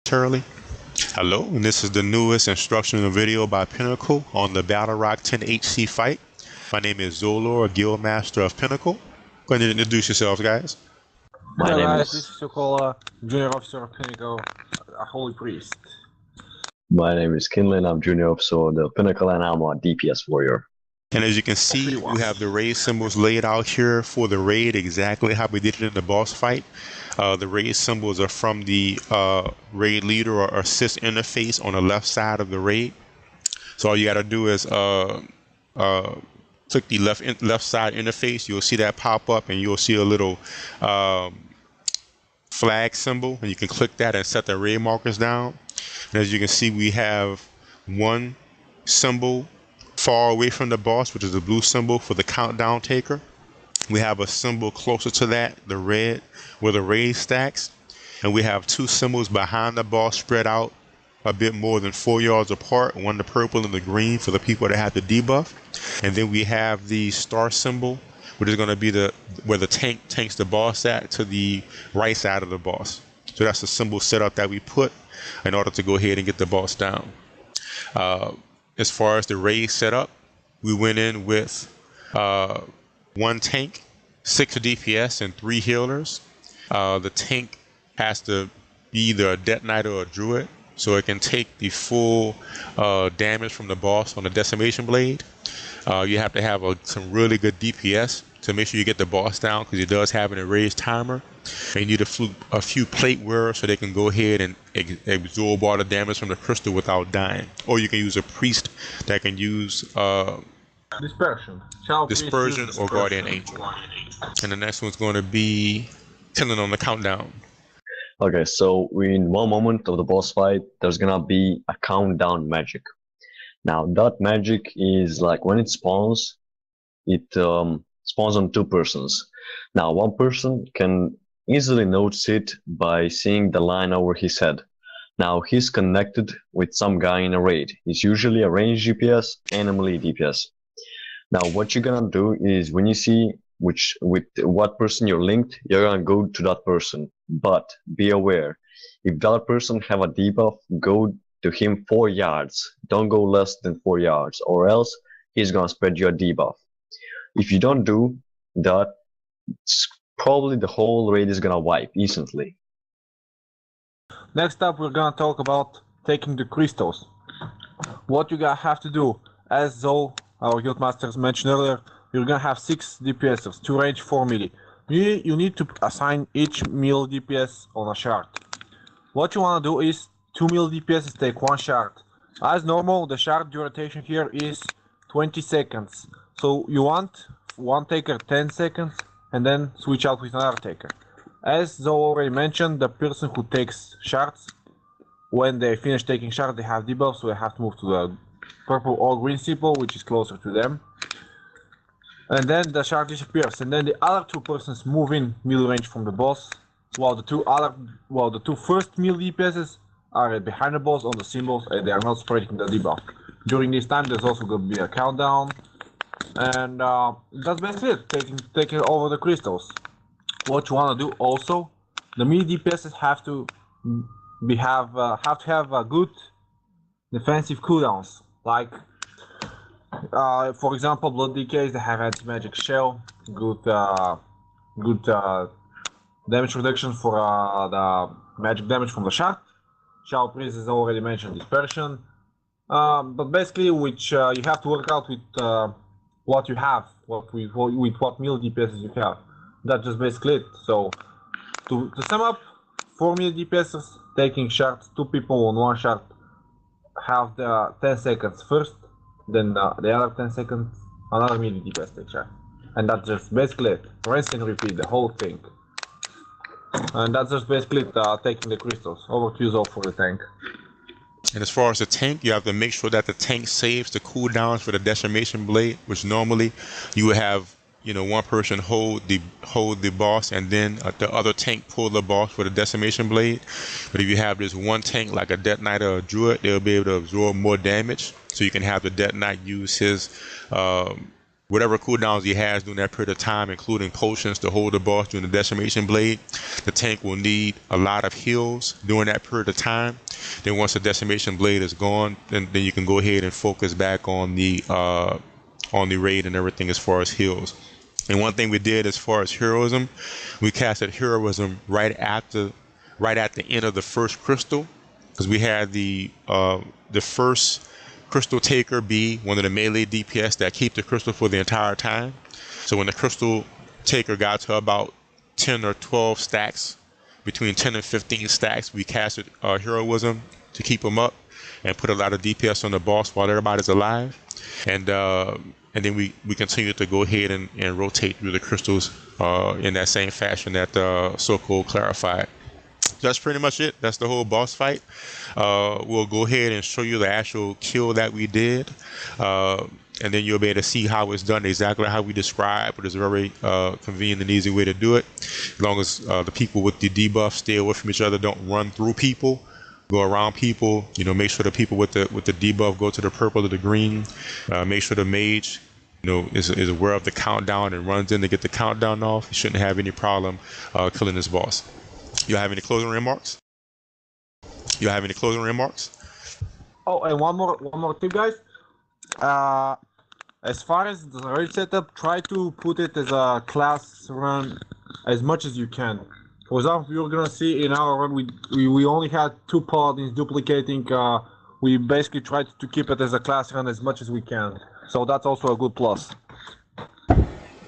Turley. Hello, and this is the newest instructional video by Pinnacle on the Baleroc 10HC fight. My name is Zolor, a Guildmaster of Pinnacle. Go ahead and introduce yourselves, guys. My Hello name guys, this is is Sokola, Junior Officer of Pinnacle, a Holy Priest. my name is Kinlan. I'm junior officer of the Pinnacle, and I'm a DPS warrior. And as you can see, we have the raid symbols laid out here for the raid exactly how we did it in the boss fight. The raid symbols are from the raid leader or assist interface on the left side of the raid. So all you got to do is click the left side interface. You'll see that pop up, and you'll see a little flag symbol, and you can click that and set the raid markers down. And as you can see, we have one symbol far away from the boss, which is the blue symbol for the countdown taker. We have a symbol closer to that, the red, where the raid stacks. And we have two symbols behind the boss spread out a bit more than 4 yards apart, one the purple and the green for the people that have the debuff. And then we have the star symbol, which is going to be where the tank tanks the boss at, to the right side of the boss. So that's the symbol setup that we put in order to go ahead and get the boss down. As far as the raid setup, we went in with one tank, 6 DPS, and 3 healers. The tank has to be either a detonator or a druid, so it can take the full damage from the boss on the decimation blade. You have to have some really good DPS to make sure you get the boss down, because it does have an erase timer. And you need a few plate wearers so they can go ahead and absorb all the damage from the crystal without dying. Or you can use a priest that can use dispersion or guardian angel. And the next one's going to be killing on the countdown. Okay, so in one moment of the boss fight, there's gonna be a countdown magic. Now that magic is like when it spawns, it spawns on 2 persons. Now one person can easily notice it by seeing the line over his head. Now he's connected with some guy in a raid. He's usually a range DPS and a melee DPS. Now what you're gonna do is, when you see with what person you're linked, you're gonna go to that person. But be aware, if that person have a debuff, go to him 4 yards. Don't go less than 4 yards, or else he's gonna spread your debuff. If you don't do that, probably the whole raid is gonna wipe instantly. Next up, we're gonna talk about taking the crystals. What you gonna have to do, as though our guildmasters mentioned earlier, you're gonna have 6 DPSers, 2 range, 4 melee. You need to assign each melee DPS on a shard. What you wanna do is 2 melee DPSs take 1 shard. As normal, the shard duration here is 20 seconds. So you want one taker 10 seconds and then switch out with another taker. As Zoe already mentioned, the person who takes shards, when they finish taking shards, they have debuff, so they have to move to the purple or green symbol, which is closer to them. And then the shard disappears, and then the other 2 persons move in melee range from the boss, while the two first melee DPSs are behind the boss on the symbols, and they are not spreading the debuff. During this time, there's also going to be a countdown. And that's basically it, taking over the crystals. What you want to do also, the melee DPSs have to have a good defensive cooldowns. Like, for example, Blood Decays, they have anti-magic shell, good damage reduction for the magic damage from the shard. Shao Priest has already mentioned dispersion. But basically, which you have to work out with what you have, with what melee DPSs you have. That's just basically it. So to sum up, 4 melee DPSs taking shards, 2 people on 1 shard have the 10 seconds first, then the other 10 seconds another melee DPS take shard. And that's just basically it. Rinse and repeat the whole thing. And that's just basically it, taking the crystals. Over to you, Zoe, for the tank. And as far as the tank, you have to make sure that the tank saves the cooldowns for the decimation blade, which normally you would have, one person hold the boss, and then the other tank pull the boss for the decimation blade. But if you have this one tank like a detonator or a druid, they'll be able to absorb more damage. So you can have the detonite use his whatever cooldowns he has during that period of time, including potions to hold the boss during the decimation blade. The tank will need a lot of heals during that period of time. Then once the decimation blade is gone, then you can go ahead and focus back on the raid and everything as far as heals. And one thing we did as far as heroism, we casted heroism right at the end of the first crystal, because we had the first crystal taker be one of the melee DPS that keep the crystal for the entire time. So when the crystal taker got to about 10 or 12 stacks, between 10 and 15 stacks, we casted heroism to keep them up and put a lot of DPS on the boss while everybody's alive. And then we continue to go ahead and rotate through the crystals in that same fashion that so-called clarified. That's pretty much it. That's the whole boss fight. We'll go ahead and show you the actual kill that we did, and then you'll be able to see how it's done exactly how we described. But it's a very convenient and easy way to do it, as long as the people with the debuff stay away from each other, don't run through people, go around people. Make sure the people with the debuff go to the purple or the green. Make sure the mage is aware of the countdown and runs in to get the countdown off. You shouldn't have any problem killing this boss. You have any closing remarks? Oh, and one more tip, guys. As far as the raid setup, try to put it as a class run as much as you can. For example, you're gonna see in our run we only had 2 paladins duplicating. We basically tried to keep it as a class run as much as we can. So that's also a good plus.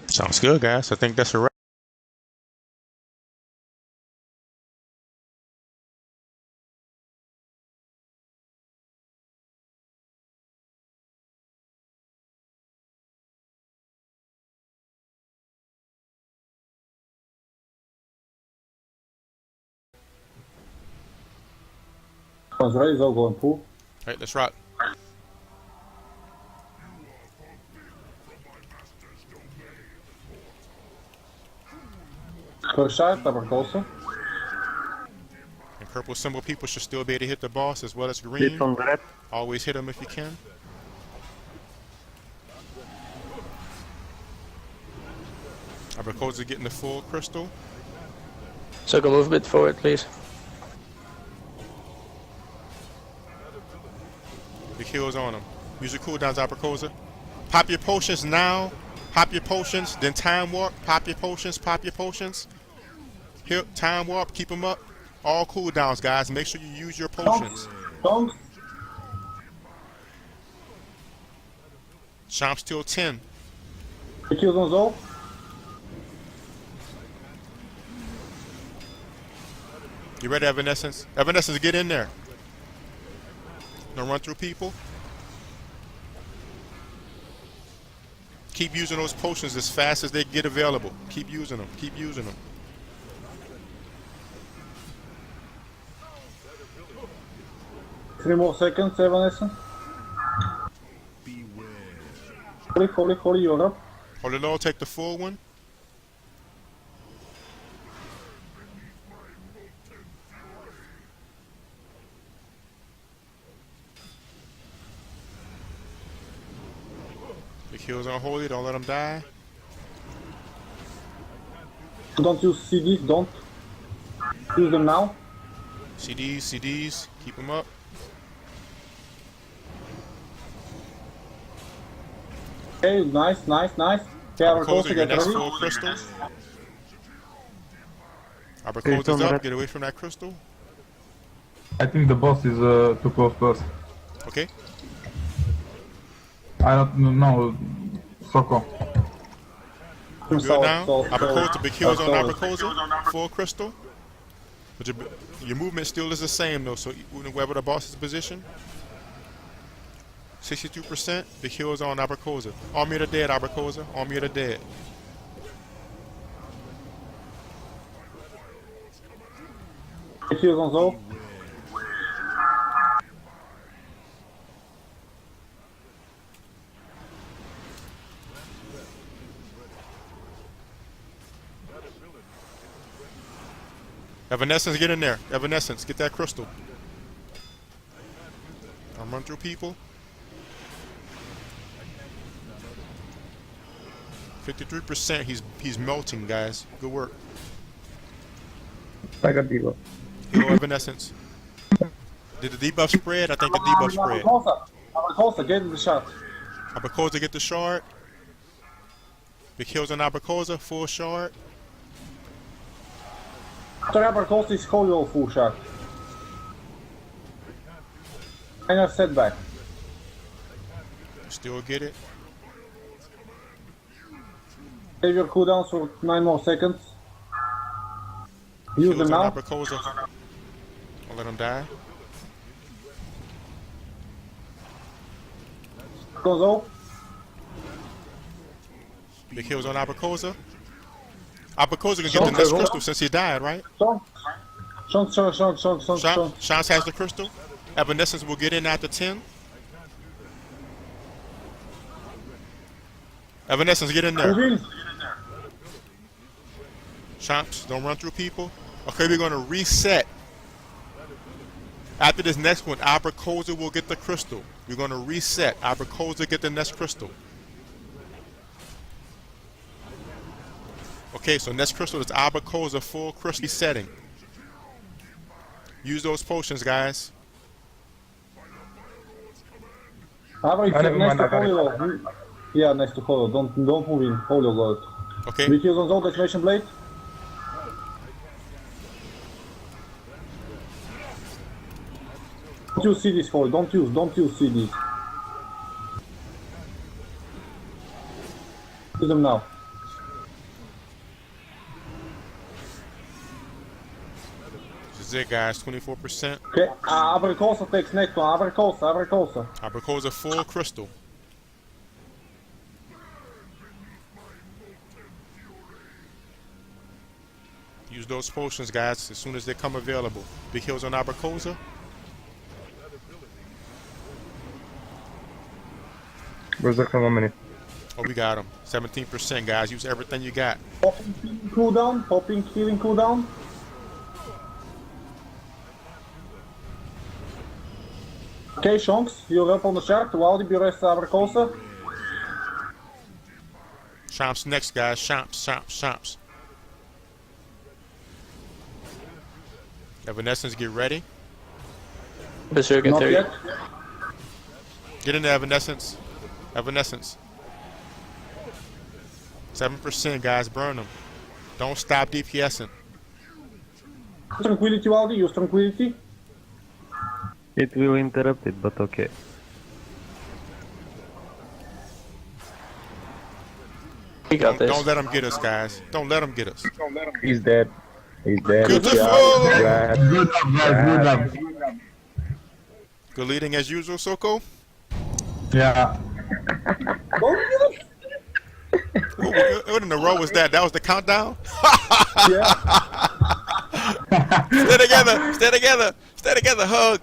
Sounds good, guys. I think that's a wrap. One's ready, so go and pull. All right, let's rock. First shot, double also. And purple symbol people should still be able to hit the boss as well as green. Always hit them if you can. Abracosa getting the full crystal. So go move a bit forward, please. The kills on them. Use your cooldowns, Abracosa. Pop your potions now. Pop your potions, then time warp. Pop your potions, Here, time warp, keep them up. All cooldowns, guys. Make sure you use your potions. Don't. Chomp's till 10. The kills on Zol. You ready, Evanescence? Evanescence, get in there. Don't run through people. Keep using those potions as fast as they get available. Keep using them. 3 more seconds, Evanescence. Holy, you're up. Hold it low, take the full one. The kills on Holy, don't let them die. Don't use CDs, don't. Use them now. CDs, keep them up. Okay, nice. Okay, Abracosa, your next full crystal. Abracosa's up, get away from that crystal. I think the boss is too close to us. Okay. I don't know, Soko. Good now. Abracosa, big heals on Abracosa. Full crystal. But your movement still is the same though, so wherever the boss is positioned. 62%, the heals on Abracosa. Army of the Dead, Abracosa. Army of the Dead. The kills on Zol. Evanescence, get in there. Evanescence, get that crystal. I'll run through people. 53%. He's melting, guys. Good work. I got debuff. Hello, Evanescence. Did the debuff spread? I think the debuff spread. Abracosa, get the shot. Abracosa get the shard. Big heals on Abracosa, full shard. After Abracosa is Colio full shot. Minor setback. Still get it. Save your cooldowns for 9 more seconds. Use them Heals on now. Abracosa. I'll let him die. Gonzo. Big heals on Abracosa. Abracosa can get the next crystal since he died, right? Shonk. Shans has the crystal. Evanescence will get in after 10. Evanescence, get in there. Move in. Chomps, don't run through people. Okay, we're going to reset. After this next one, Abracosa will get the crystal. We're going to reset. Abracosa get the next crystal. Okay, so next crystal is Abracosa full crystal resetting. Use those potions, guys. Next to Colio. Yeah, next to Colio. Don't move in. Colio got it. Okay. Big heals on Zone, Decimation Blade. Don't use CDs for it. Don't use CDs. Use them now. This is it, guys. 24%. Okay, Abracosa takes next one. Abracosa. Abracosa full crystal. Use those potions, guys, as soon as they come available. Big heals on Abracosa. Berserker 1 minute. Oh, we got him. 17%, guys. Use everything you got. Popping healing cooldown. Okay, Shonks, you're up on the chart. While the rest Abracosa. Chomps next, guys. Chomps. Evanescence, get ready. Berserker Not 30. yet. Get into Evanescence. 7%, guys. Burn them. Don't stop DPSing. Tranquility, Waldi, use tranquility. It will interrupt it, but okay. We got this. Don't let them get us, guys. Don't let them get us. He's dead. Good job. Good job. Good leading as usual, Soko. Yeah. What in the row was that? That was the countdown? Yeah. Stay together. Hug.